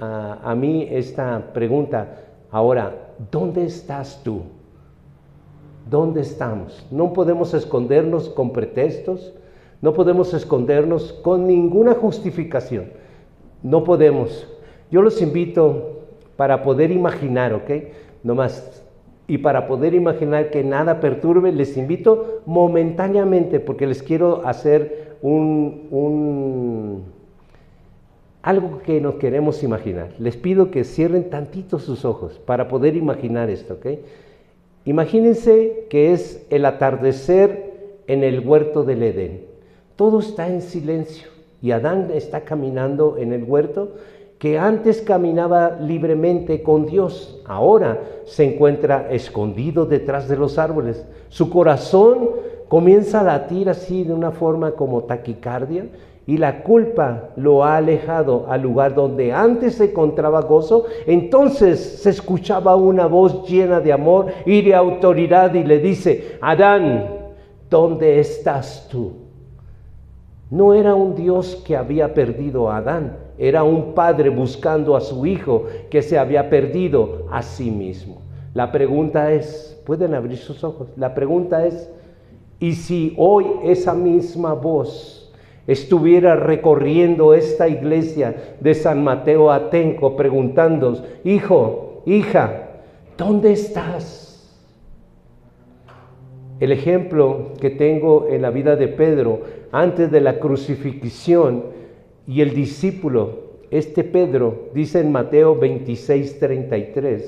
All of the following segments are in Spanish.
a mí esta pregunta. Ahora, ¿dónde estás tú? ¿Dónde estamos? No podemos escondernos con pretextos, no podemos escondernos con ninguna justificación. No podemos. Yo los invito para poder imaginar, ¿ok? Nomás. Y para poder imaginar que nada perturbe, les invito momentáneamente, porque les quiero hacer algo que nos queremos imaginar. Les pido que cierren tantito sus ojos para poder imaginar esto, ¿ok? Imagínense que es el atardecer en el huerto del Edén. Todo está en silencio y Adán está caminando en el huerto, que antes caminaba libremente con Dios, ahora se encuentra escondido detrás de los árboles. Su corazón comienza a latir así de una forma como taquicardia, y la culpa lo ha alejado al lugar donde antes se encontraba gozo. Entonces se escuchaba una voz llena de amor y de autoridad y le dice: Adán, ¿dónde estás tú? No era un Dios que había perdido a Adán, era un padre buscando a su hijo que se había perdido a sí mismo. La pregunta es, pueden abrir sus ojos, la pregunta es, ¿y si hoy esa misma voz estuviera recorriendo esta iglesia de San Mateo Atenco preguntándonos: hijo, hija, ¿dónde estás? El ejemplo que tengo en la vida de Pedro antes de la crucifixión y el discípulo, Pedro, dice en Mateo 26:33.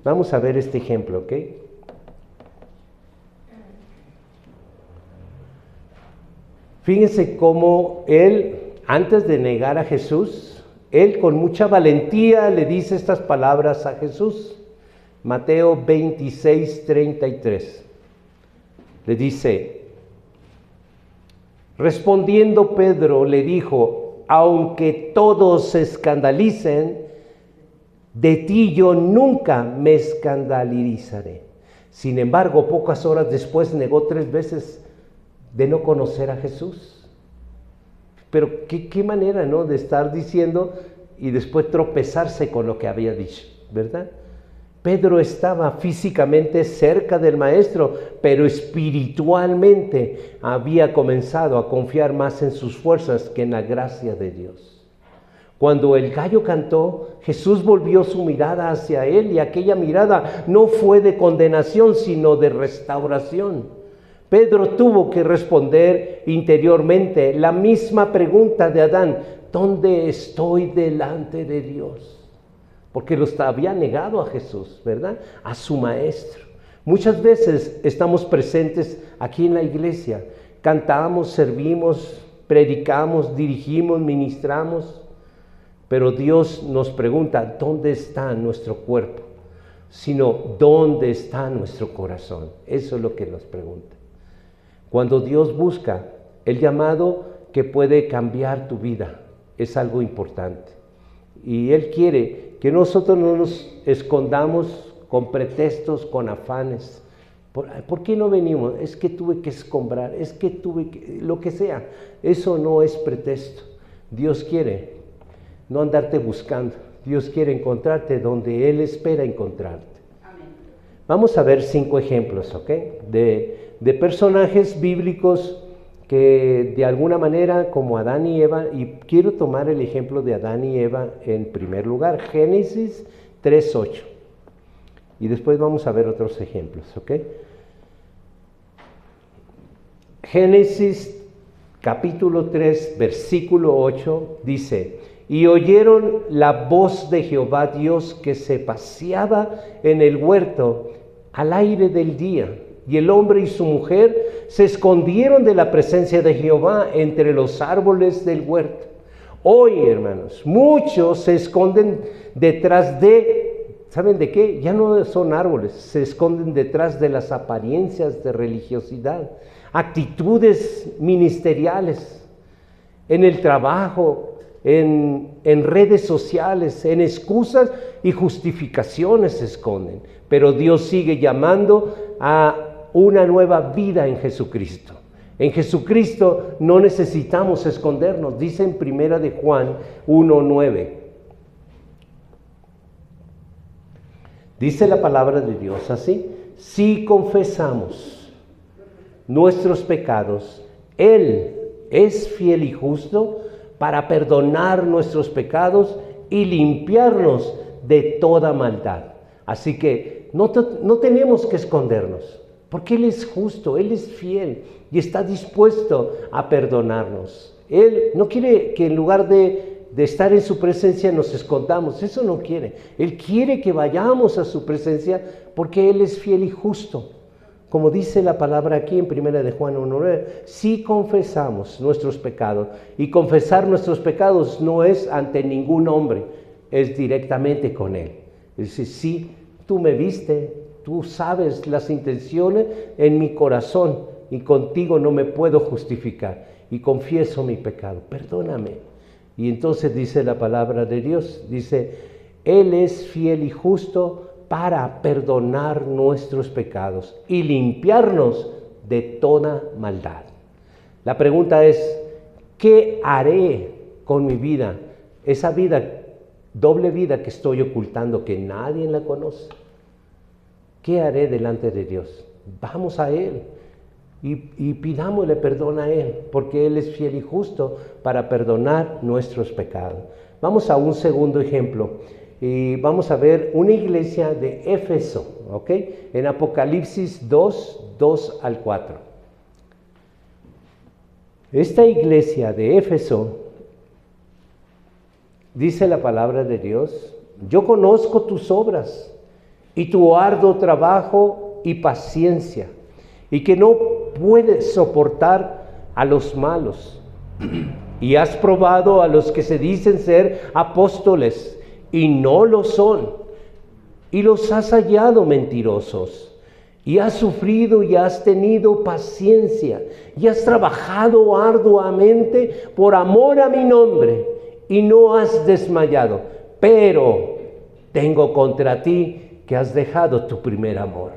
Vamos a ver este ejemplo, ¿ok? Fíjense cómo él, antes de negar a Jesús, él con mucha valentía le dice estas palabras a Jesús. Mateo 26:33. Le dice: respondiendo Pedro le dijo: aunque todos se escandalicen, de ti yo nunca me escandalizaré. Sin embargo, pocas horas después negó 3 veces de no conocer a Jesús. Pero qué manera, ¿no?, de estar diciendo y después tropezarse con lo que había dicho, ¿verdad? Pedro estaba físicamente cerca del maestro, pero espiritualmente había comenzado a confiar más en sus fuerzas que en la gracia de Dios. Cuando el gallo cantó, Jesús volvió su mirada hacia él, y aquella mirada no fue de condenación, sino de restauración. Pedro tuvo que responder interiormente la misma pregunta de Adán: ¿dónde estoy delante de Dios? Porque los había negado a Jesús, ¿verdad? A su maestro. Muchas veces estamos presentes aquí en la iglesia, cantamos, servimos, predicamos, dirigimos, ministramos, pero Dios nos pregunta: ¿dónde está nuestro cuerpo? Sino, ¿dónde está nuestro corazón? Eso es lo que nos pregunta. Cuando Dios busca el llamado que puede cambiar tu vida, es algo importante. Y Él quiere que nosotros no nos escondamos con pretextos, con afanes. ¿Por qué no venimos? Es que tuve que escombrar, es que tuve que... lo que sea. Eso no es pretexto. Dios quiere no andarte buscando. Dios quiere encontrarte donde Él espera encontrarte. Amén. Vamos a ver 5 ejemplos, ¿ok? De personajes bíblicos que de alguna manera, como Adán y Eva, y quiero tomar el ejemplo de Adán y Eva en primer lugar, Génesis 3:8, y después vamos a ver otros ejemplos, ¿ok? Génesis capítulo 3, versículo 8, dice: y oyeron la voz de Jehová Dios que se paseaba en el huerto al aire del día, y el hombre y su mujer se escondieron de la presencia de Jehová entre los árboles del huerto. Hoy, hermanos, muchos se esconden detrás de, ¿saben de qué? Ya no son árboles, se esconden detrás de las apariencias de religiosidad, actitudes ministeriales, en el trabajo, en redes sociales, en excusas y justificaciones se esconden. Pero Dios sigue llamando a una nueva vida en Jesucristo. En Jesucristo no necesitamos escondernos. Dice en 1 de Juan 1:9: Dice la palabra de Dios así: si confesamos nuestros pecados, Él es fiel y justo para perdonar nuestros pecados y limpiarnos de toda maldad. Así que no tenemos que escondernos, porque Él es justo, Él es fiel y está dispuesto a perdonarnos. Él no quiere que en lugar de estar en su presencia nos escondamos, eso no quiere. Él quiere que vayamos a su presencia porque Él es fiel y justo. Como dice la palabra aquí en 1 de Juan 1:9, si confesamos nuestros pecados, y confesar nuestros pecados no es ante ningún hombre, es directamente con Él. Dice, sí, tú me viste, tú sabes las intenciones en mi corazón y contigo no me puedo justificar y confieso mi pecado, perdóname. Y entonces dice la palabra de Dios, dice, Él es fiel y justo para perdonar nuestros pecados y limpiarnos de toda maldad. La pregunta es, ¿qué haré con mi vida? Esa vida, doble vida que estoy ocultando, que nadie la conoce. ¿Qué haré delante de Dios? Vamos a Él y pidámosle perdón a Él, porque Él es fiel y justo para perdonar nuestros pecados. Vamos a un segundo ejemplo. Y vamos a ver una iglesia de Éfeso, ¿ok? En Apocalipsis 2 al 4. Esta iglesia de Éfeso, dice la palabra de Dios, yo conozco tus obras y tu arduo trabajo y paciencia, y que no puedes soportar a los malos, y has probado a los que se dicen ser apóstoles, y no lo son, y los has hallado mentirosos, y has sufrido y has tenido paciencia, y has trabajado arduamente por amor a mi nombre, y no has desmayado, pero tengo contra ti que has dejado tu primer amor.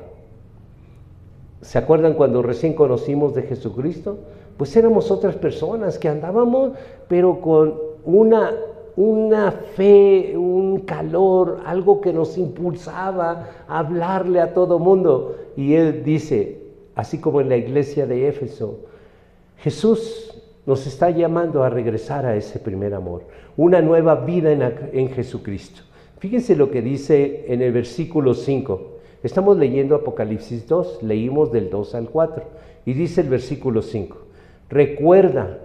¿Se acuerdan cuando recién conocimos de Jesucristo? Pues éramos otras personas que andábamos, pero con una fe, un calor, algo que nos impulsaba a hablarle a todo mundo. Y Él dice, así como en la iglesia de Éfeso, Jesús nos está llamando a regresar a ese primer amor, una nueva vida en Jesucristo. Fíjense lo que dice en el versículo 5. Estamos leyendo Apocalipsis 2, leímos del 2 al 4, y dice el versículo 5, recuerda,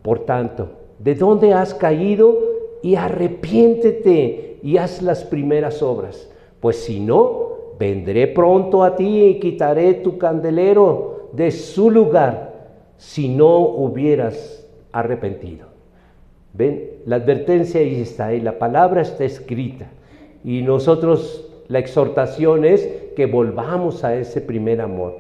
por tanto, de dónde has caído y arrepiéntete y haz las primeras obras, pues si no, vendré pronto a ti y quitaré tu candelero de su lugar si no hubieras arrepentido. ¿Ven? La advertencia ahí está, y la palabra está escrita, y nosotros la exhortación es que volvamos a ese primer amor.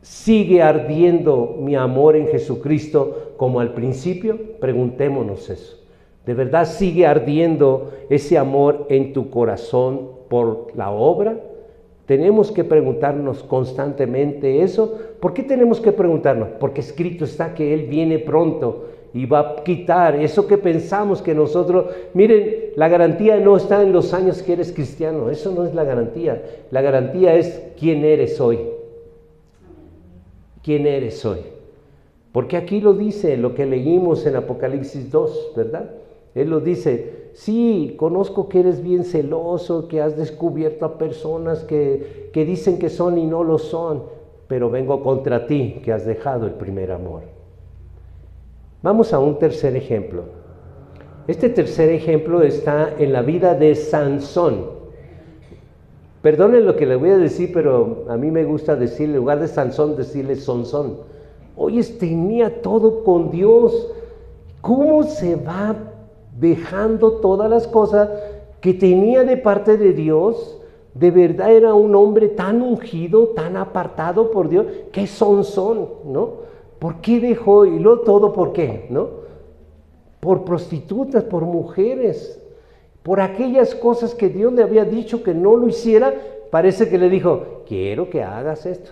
¿Sigue ardiendo mi amor en Jesucristo como al principio? Preguntémonos eso. ¿De verdad sigue ardiendo ese amor en tu corazón por la obra? Tenemos que preguntarnos constantemente eso. ¿Por qué tenemos que preguntarnos? Porque escrito está que Él viene pronto y va a quitar eso que pensamos que nosotros... Miren, la garantía no está en los años que eres cristiano, eso no es la garantía. La garantía es quién eres hoy. ¿Quién eres hoy? Porque aquí lo dice, lo que leímos en Apocalipsis 2, ¿verdad? Él lo dice, sí, conozco que eres bien celoso, que has descubierto a personas que dicen que son y no lo son, pero vengo contra ti, que has dejado el primer amor. Vamos a un tercer ejemplo. Este tercer ejemplo está en la vida de Sansón. Perdonen lo que le voy a decir, pero a mí me gusta decirle, en lugar de Sansón, decirle Sonsón. Oye, tenía todo con Dios. ¿Cómo se va dejando todas las cosas que tenía de parte de Dios? De verdad era un hombre tan ungido, tan apartado por Dios. ¿Qué Sansón, no? ¿Por qué dejó? Y luego todo, ¿por qué? ¿No? Por prostitutas, por mujeres, por aquellas cosas que Dios le había dicho que no lo hiciera. Parece que le dijo, quiero que hagas esto.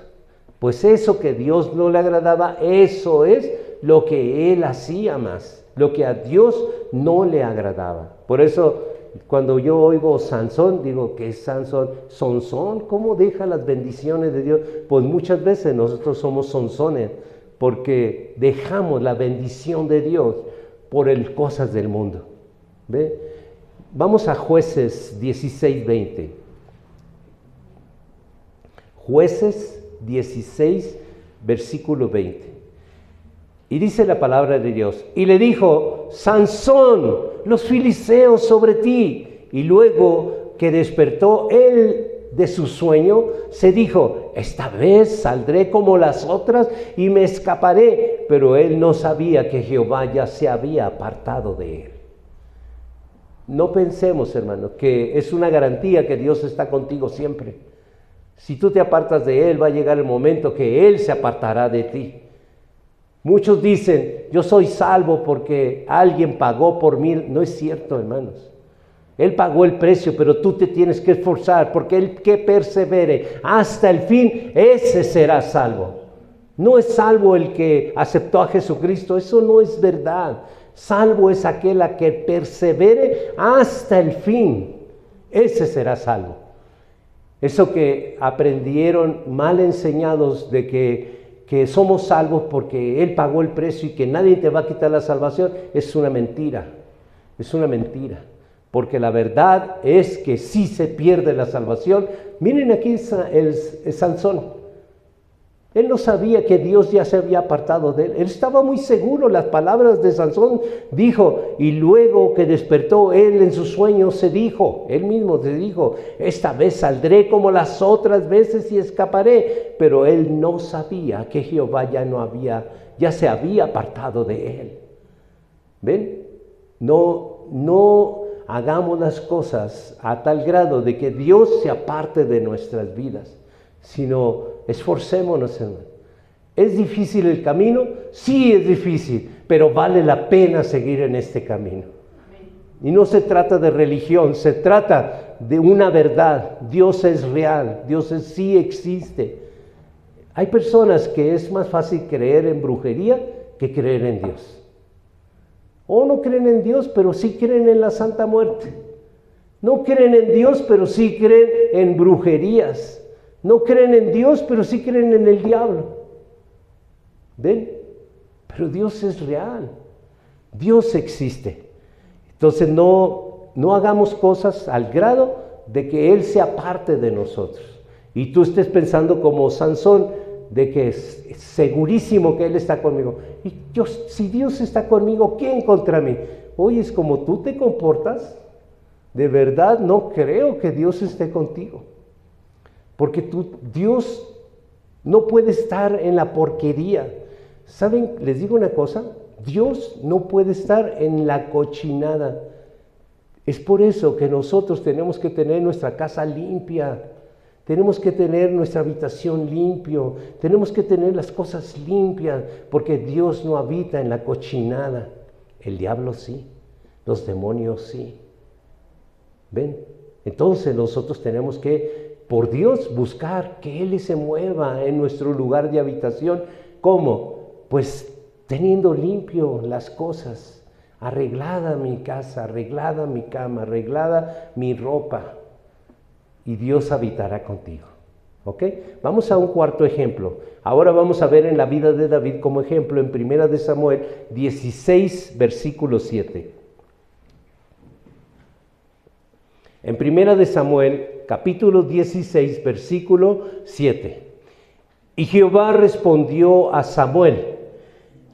Pues eso que Dios no le agradaba, eso es lo que él hacía más, lo que a Dios no le agradaba. Por eso Cuando yo oigo Sansón, digo, ¿qué es Sansón? Sonsón, ¿cómo deja las bendiciones de Dios? Pues muchas veces nosotros somos sonsones, porque dejamos la bendición de Dios por el cosas del mundo. ¿Ve? Vamos a Jueces 16:20. Jueces 16, versículo 20. Y dice la palabra de Dios, y le dijo, Sansón, los filisteos sobre ti. Y luego que despertó él de su sueño, se dijo, esta vez saldré como las otras y me escaparé. Pero él no sabía que Jehová ya se había apartado de él. No pensemos, hermano, que es una garantía que Dios está contigo siempre. Si tú te apartas de él, va a llegar el momento que él se apartará de ti. Muchos dicen, yo soy salvo porque alguien pagó por mí. No es cierto, hermanos. Él pagó el precio, pero tú te tienes que esforzar, porque el que persevere hasta el fin, ese será salvo. No es salvo el que aceptó a Jesucristo, eso no es verdad. Salvo es aquel a que persevere hasta el fin, ese será salvo. Eso que aprendieron mal enseñados de que somos salvos porque Él pagó el precio y que nadie te va a quitar la salvación, es una mentira, porque la verdad es que sí se pierde la salvación. Miren aquí el Sansón, él no sabía que Dios ya se había apartado de él, él estaba muy seguro. Las palabras de Sansón dijo, y luego que despertó él en su sueño, él mismo se dijo, esta vez saldré como las otras veces y escaparé. Pero él no sabía que Jehová ya se había apartado de él. ¿Ven? No hagamos las cosas a tal grado de que Dios se aparte de nuestras vidas, sino esforcémonos, hermano. ¿Es difícil el camino? Sí, es difícil, pero vale la pena seguir en este camino. Y no se trata de religión, se trata de una verdad. Dios es real, sí existe. Hay personas que es más fácil creer en brujería que creer en Dios. O no creen en Dios, pero sí creen en la Santa Muerte. No creen en Dios, pero sí creen en brujerías. No creen en Dios, pero sí creen en el diablo. ¿Ven? Pero Dios es real. Dios existe. Entonces no hagamos cosas al grado de que Él se aparte de nosotros. Y tú estés pensando como Sansón, de que es segurísimo que Él está conmigo. Y si Dios está conmigo, ¿quién contra mí? Oye, es como tú te comportas. De verdad no creo que Dios esté contigo. Porque Dios no puede estar en la porquería. ¿Saben? Les digo una cosa, Dios no puede estar en la cochinada. Es por eso que nosotros tenemos que tener nuestra casa limpia, tenemos que tener nuestra habitación limpio, tenemos que tener las cosas limpias, porque Dios no habita en la cochinada. El diablo sí, los demonios sí. ¿Ven? Entonces nosotros tenemos que, por Dios, buscar que Él se mueva en nuestro lugar de habitación. ¿Cómo? Pues teniendo limpio las cosas, arreglada mi casa, arreglada mi cama, arreglada mi ropa, y Dios habitará contigo. ¿Ok? Vamos a un cuarto ejemplo. Ahora vamos a ver en la vida de David como ejemplo en 1 de Samuel 16, versículo 7. En 1 de Samuel, capítulo 16, versículo 7. Y Jehová respondió a Samuel: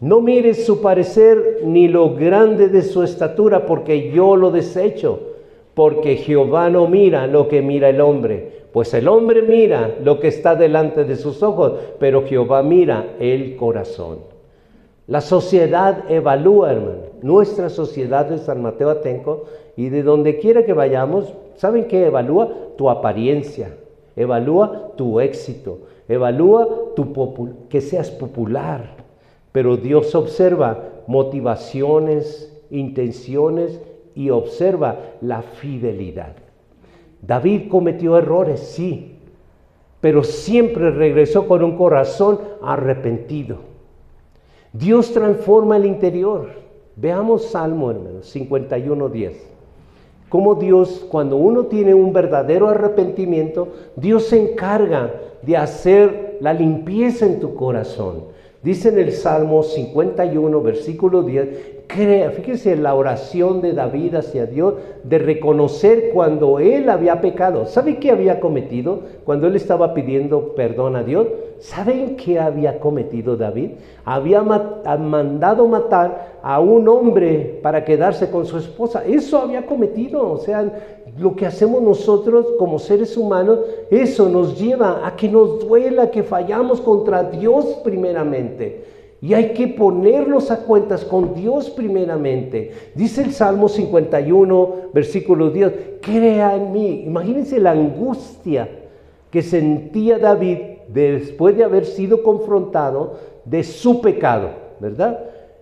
no mires su parecer ni lo grande de su estatura, porque yo lo desecho. Porque Jehová no mira lo que mira el hombre, pues el hombre mira lo que está delante de sus ojos, pero Jehová mira el corazón. La sociedad evalúa, hermano. Nuestra sociedad de San Mateo Atenco, y de donde quiera que vayamos, ¿saben qué evalúa? Tu apariencia, evalúa tu éxito, evalúa que seas popular. Pero Dios observa motivaciones, intenciones y observa la fidelidad. David cometió errores, sí, pero siempre regresó con un corazón arrepentido. Dios transforma el interior. Veamos Salmo, hermanos, 51:10. Cómo Dios, cuando uno tiene un verdadero arrepentimiento, Dios se encarga de hacer la limpieza en tu corazón. Dice en el Salmo 51, versículo 10, fíjense la oración de David hacia Dios, de reconocer cuando él había pecado. ¿Sabe qué había cometido cuando él estaba pidiendo perdón a Dios? ¿Saben qué había cometido David? Había mandado matar a un hombre para quedarse con su esposa. Eso había cometido. O sea, lo que hacemos nosotros como seres humanos, eso nos lleva a que nos duela, que fallamos contra Dios primeramente. Y hay que ponerlos a cuentas con Dios primeramente. Dice el Salmo 51, versículo 10, crea en mí. Imagínense la angustia que sentía David después de haber sido confrontado de su pecado, ¿verdad?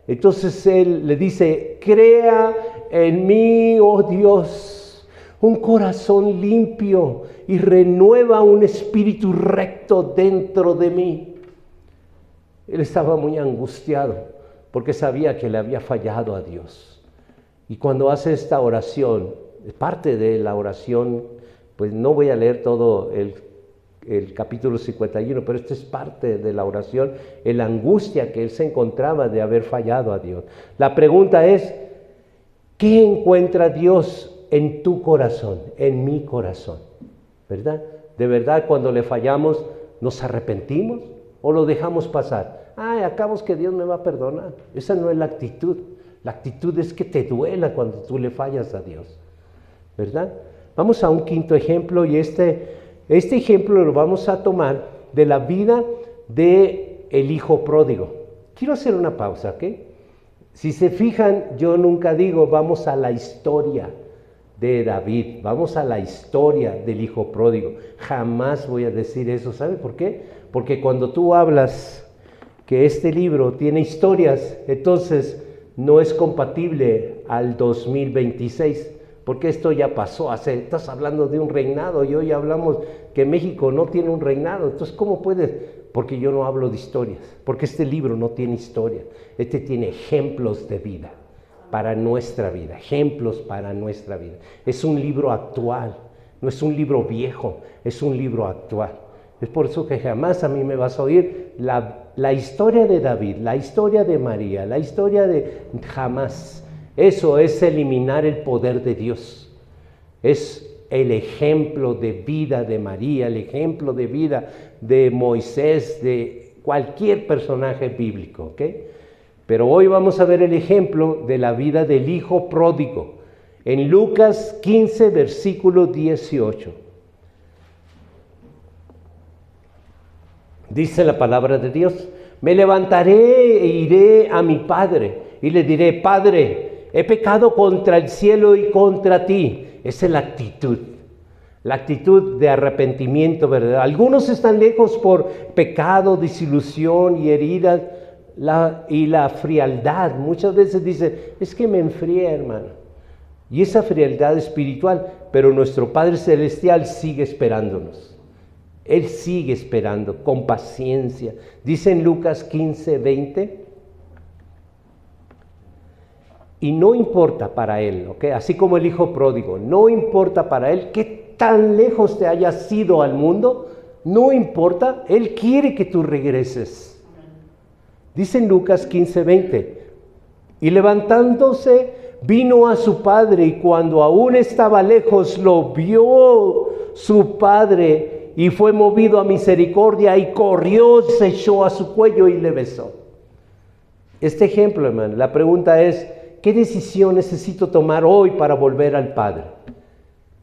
Entonces él le dice, crea en mí, oh Dios, un corazón limpio y renueva un espíritu recto dentro de mí. Él estaba muy angustiado porque sabía que le había fallado a Dios. Y cuando hace esta oración, parte de la oración, pues no voy a leer todo el capítulo 51, pero esta es parte de la oración, la angustia que él se encontraba de haber fallado a Dios. La pregunta es, ¿qué encuentra Dios en tu corazón, en mi corazón? ¿Verdad? De verdad, cuando le fallamos, ¿nos arrepentimos o lo dejamos pasar? Ay, acabamos que Dios me va a perdonar. Esa no es la actitud. La actitud es que te duela cuando tú le fallas a Dios, ¿verdad? Vamos a un quinto ejemplo, y este ejemplo lo vamos a tomar de la vida del hijo pródigo. Quiero hacer una pausa, ¿ok? Si se fijan, yo nunca digo vamos a la historia de David, vamos a la historia del hijo pródigo. Jamás voy a decir eso. ¿Sabe por qué? Porque cuando tú hablas que este libro tiene historias, entonces no es compatible al 2026, porque esto ya pasó, estás hablando de un reinado y hoy hablamos que México no tiene un reinado. Entonces, ¿cómo puedes? Porque yo no hablo de historias, porque este libro no tiene historia, este tiene ejemplos de vida para nuestra vida, ejemplos para nuestra vida. Es un libro actual, no es un libro viejo, es un libro actual. Es por eso que jamás a mí me vas a oír la historia de David, la historia de María, la historia de... Jamás. Eso es eliminar el poder de Dios. Es el ejemplo de vida de María, el ejemplo de vida de Moisés, de cualquier personaje bíblico, ¿ok? Pero hoy vamos a ver el ejemplo de la vida del hijo pródigo. En Lucas 15, versículo 18. Dice la palabra de Dios, me levantaré e iré a mi padre y le diré, Padre, he pecado contra el cielo y contra ti. Esa es la actitud de arrepentimiento, ¿verdad? Algunos están lejos por pecado, desilusión y heridas y la frialdad. Muchas veces dicen, es que me enfrié, hermano. Y esa frialdad espiritual, pero nuestro Padre Celestial sigue esperándonos. Él sigue esperando con paciencia. Dice en Lucas 15, 20, y no importa para Él, ¿ok? Así como el hijo pródigo, no importa para Él qué tan lejos te hayas ido al mundo, no importa, Él quiere que tú regreses. Dice en Lucas 15, 20, y levantándose vino a su padre, y cuando aún estaba lejos lo vio su padre, y fue movido a misericordia y corrió, se echó a su cuello y le besó. Este ejemplo, hermano, la pregunta es, ¿qué decisión necesito tomar hoy para volver al Padre?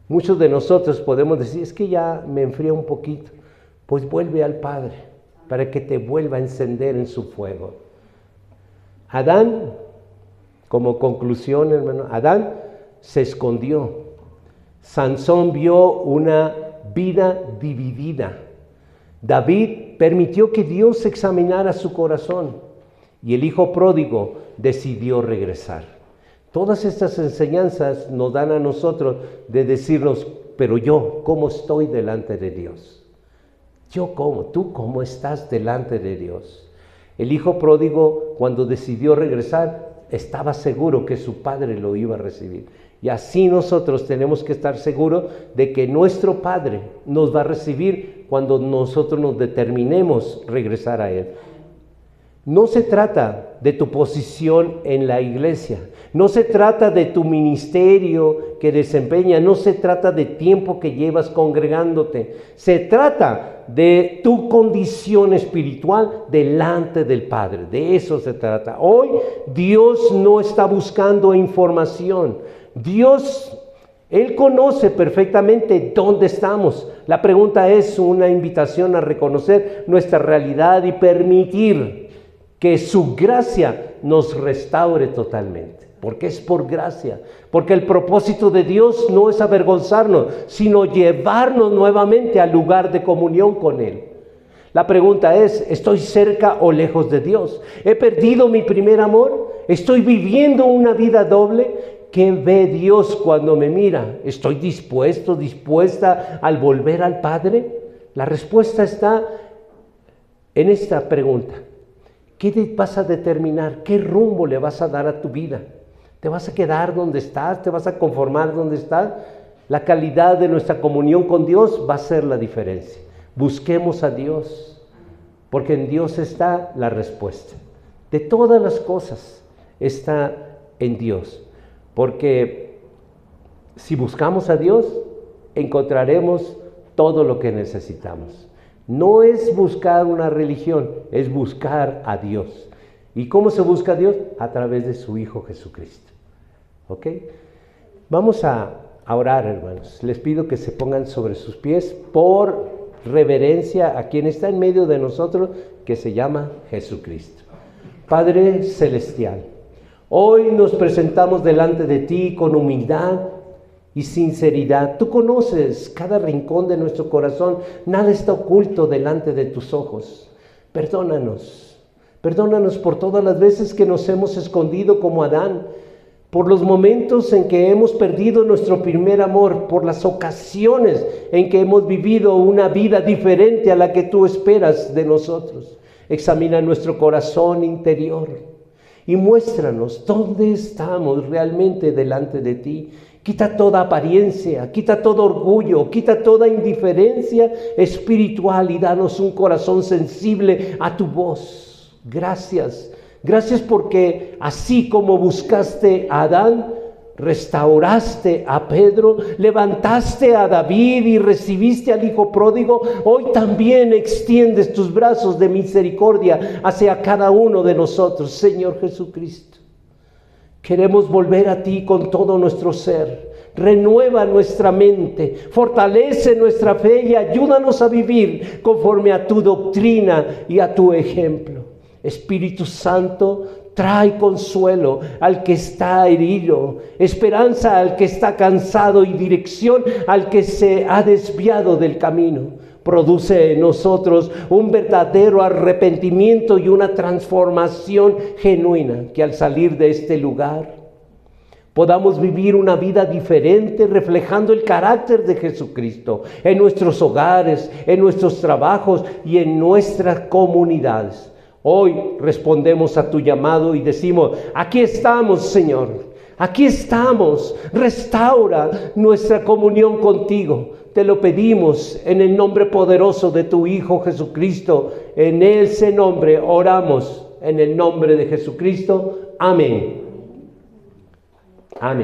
Muchos de nosotros podemos decir, es que ya me enfrié un poquito. Pues vuelve al Padre para que te vuelva a encender en su fuego. Adán, como conclusión, hermano, Adán se escondió. Sansón vio una vida dividida. David permitió que Dios examinara su corazón y el hijo pródigo decidió regresar. Todas estas enseñanzas nos dan a nosotros de decirnos, pero yo, ¿cómo estoy delante de Dios? Yo, ¿cómo? ¿Tú cómo estás delante de Dios? El hijo pródigo, cuando decidió regresar, estaba seguro que su padre lo iba a recibir. Y así nosotros tenemos que estar seguros de que nuestro Padre nos va a recibir cuando nosotros nos determinemos regresar a Él. No se trata de tu posición en la iglesia, no se trata de tu ministerio que desempeñas, no se trata de tiempo que llevas congregándote, se trata de tu condición espiritual delante del Padre, de eso se trata. Hoy Dios no está buscando información, Dios, Él conoce perfectamente dónde estamos. La pregunta es una invitación a reconocer nuestra realidad y permitir que su gracia nos restaure totalmente, porque es por gracia, porque el propósito de Dios no es avergonzarnos, sino llevarnos nuevamente al lugar de comunión con Él. La pregunta es, ¿estoy cerca o lejos de Dios? ¿He perdido mi primer amor? ¿Estoy viviendo una vida doble? ¿Qué ve Dios cuando me mira? ¿Estoy dispuesta al volver al Padre? La respuesta está en esta pregunta. ¿Qué te vas a determinar? ¿Qué rumbo le vas a dar a tu vida? ¿Te vas a quedar donde estás? ¿Te vas a conformar donde estás? La calidad de nuestra comunión con Dios va a ser la diferencia. Busquemos a Dios, porque en Dios está la respuesta. De todas las cosas está en Dios, porque si buscamos a Dios, encontraremos todo lo que necesitamos. No es buscar una religión, es buscar a Dios. ¿Y cómo se busca a Dios? A través de su Hijo Jesucristo. ¿Ok? Vamos a orar, hermanos. Les pido que se pongan sobre sus pies por reverencia a quien está en medio de nosotros, que se llama Jesucristo. Padre Celestial, hoy nos presentamos delante de ti con humildad y sinceridad. Tú conoces cada rincón de nuestro corazón, nada está oculto delante de tus ojos. Perdónanos por todas las veces que nos hemos escondido como Adán, por los momentos en que hemos perdido nuestro primer amor, por las ocasiones en que hemos vivido una vida diferente a la que tú esperas de nosotros. Examina nuestro corazón interior y muéstranos dónde estamos realmente delante de ti. Quita toda apariencia, quita todo orgullo, quita toda indiferencia espiritual y danos un corazón sensible a tu voz. Gracias porque así como buscaste a Adán, restauraste a Pedro, levantaste a David y recibiste al Hijo pródigo, hoy también extiendes tus brazos de misericordia hacia cada uno de nosotros, Señor Jesucristo. Queremos volver a ti con todo nuestro ser. Renueva nuestra mente, fortalece nuestra fe y ayúdanos a vivir conforme a tu doctrina y a tu ejemplo. Espíritu Santo, trae consuelo al que está herido, esperanza al que está cansado y dirección al que se ha desviado del camino. Produce en nosotros un verdadero arrepentimiento y una transformación genuina, que al salir de este lugar podamos vivir una vida diferente, reflejando el carácter de Jesucristo en nuestros hogares, en nuestros trabajos y en nuestras comunidades. Hoy respondemos a tu llamado y decimos, aquí estamos, Señor, aquí estamos, restaura nuestra comunión contigo. Te lo pedimos en el nombre poderoso de tu Hijo Jesucristo. En ese nombre oramos, en el nombre de Jesucristo. Amén. Amén.